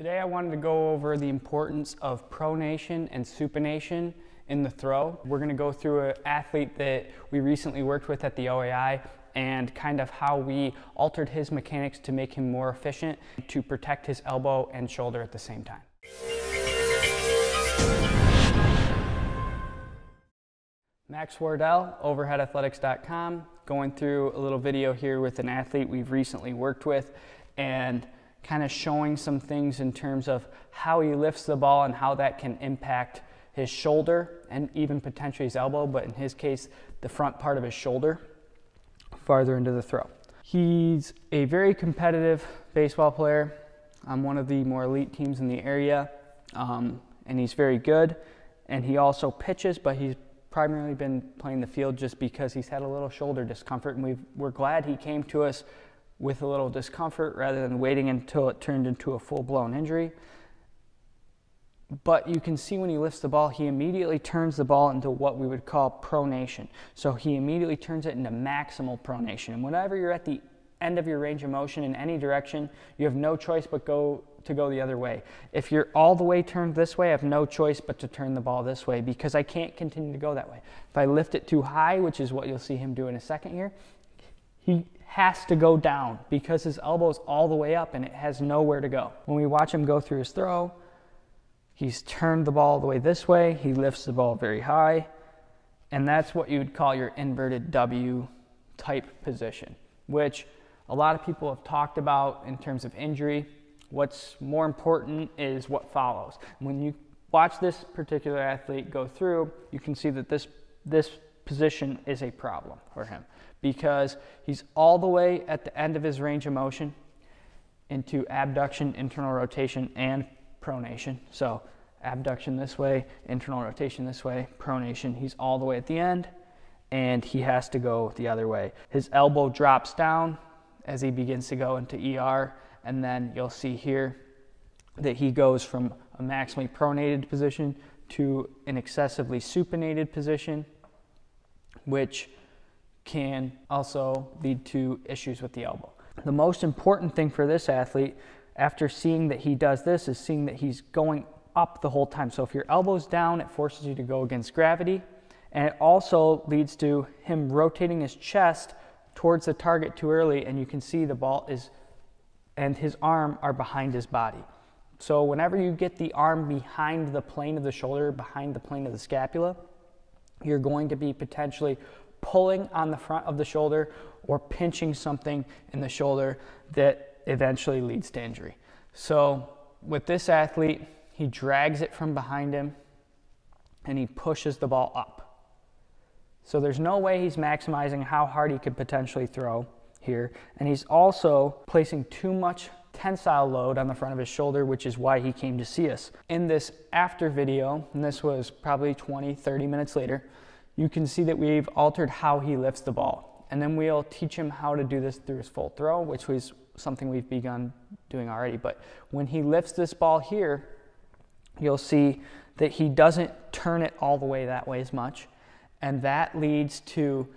Today I wanted to go over the importance of pronation and supination in the throw. We're going to go through an athlete that we recently worked with at the OAI and kind of how we altered his mechanics to make him more efficient to protect his elbow and shoulder at the same time. Max Wardell, overheadathletics.com, going through a little video here with an athlete we've recently worked with and kind of showing some things in terms of how he lifts the ball and how that can impact his shoulder and even potentially his elbow, but in his case, the front part of his shoulder farther into the throw. He's a very competitive baseball player on one of the more elite teams in the area, and he's very good. And he also pitches, but he's primarily been playing the field just because he's had a little shoulder discomfort, and we're glad he came to us with a little discomfort rather than waiting until it turned into a full-blown injury. But you can see when he lifts the ball, he immediately turns the ball into what we would call pronation. So he immediately turns it into maximal pronation. And whenever you're at the end of your range of motion in any direction, you have no choice but to go the other way. If you're all the way turned this way, I have no choice but to turn the ball this way because I can't continue to go that way. If I lift it too high, which is what you'll see him do in a second here, he has to go down because his elbow's all the way up and it has nowhere to go. When we watch him go through his throw, he's turned the ball the way this way, he lifts the ball very high, and that's what you would call your inverted W type position, which a lot of people have talked about in terms of injury. What's more important is what follows. When you watch this particular athlete go through, you can see that this position is a problem for him because he's all the way at the end of his range of motion into abduction, internal rotation, and pronation. So abduction this way, internal rotation this way, pronation. He's all the way at the end and he has to go the other way. His elbow drops down as he begins to go into ER, and then you'll see here that he goes from a maximally pronated position to an excessively supinated position, which can also lead to issues with the elbow. The most important thing for this athlete, after seeing that he does this, is seeing that he's going up the whole time. So if your elbow's down, it forces you to go against gravity, and it also leads to him rotating his chest towards the target too early, and you can see the ball and his arm are behind his body. So whenever you get the arm behind the plane of the shoulder, behind the plane of the scapula, you're going to be potentially pulling on the front of the shoulder or pinching something in the shoulder that eventually leads to injury. So with this athlete, he drags it from behind him and he pushes the ball up. So there's no way he's maximizing how hard he could potentially throw here. And he's also placing too much tensile load on the front of his shoulder, which is why he came to see us. In this after video, and this was probably 20-30 minutes later, you can see that we've altered how he lifts the ball. And then we'll teach him how to do this through his full throw, which was something we've begun doing already. But when he lifts this ball here, you'll see that he doesn't turn it all the way that way as much. And that leads to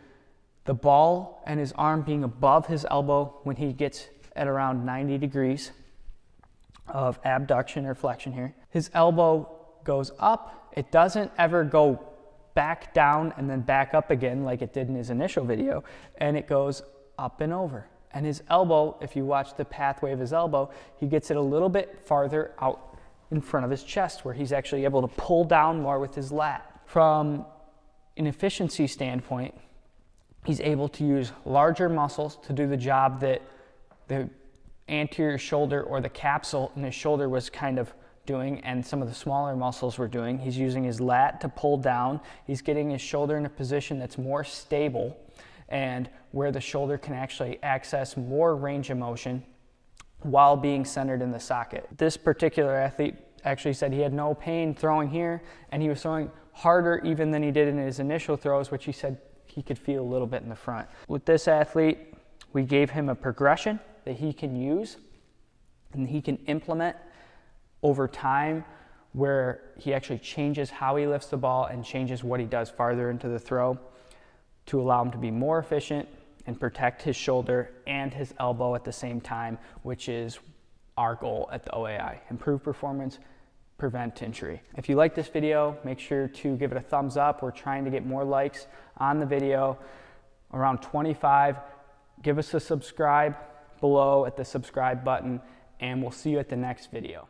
the ball and his arm being above his elbow when he gets at around 90 degrees of abduction or flexion here. His elbow goes up. It doesn't ever go back down and then back up again like it did in his initial video, and it goes up and over. And his elbow, if you watch the pathway of his elbow, he gets it a little bit farther out in front of his chest where he's actually able to pull down more with his lat. From an efficiency standpoint, he's able to use larger muscles to do the job that the anterior shoulder or the capsule in his shoulder was kind of doing, and some of the smaller muscles were doing. He's using his lat to pull down. He's getting his shoulder in a position that's more stable and where the shoulder can actually access more range of motion while being centered in the socket. This particular athlete actually said he had no pain throwing here, and he was throwing harder even than he did in his initial throws, which he said he could feel a little bit in the front. With this athlete, we gave him a progression that he can use and he can implement over time where he actually changes how he lifts the ball and changes what he does farther into the throw to allow him to be more efficient and protect his shoulder and his elbow at the same time, which is our goal at the OAI: improve performance, prevent injury. If you like this video, make sure to give it a thumbs up. We're trying to get more likes on the video, around 25. Give us a subscribe below at the subscribe button, and we'll see you at the next video.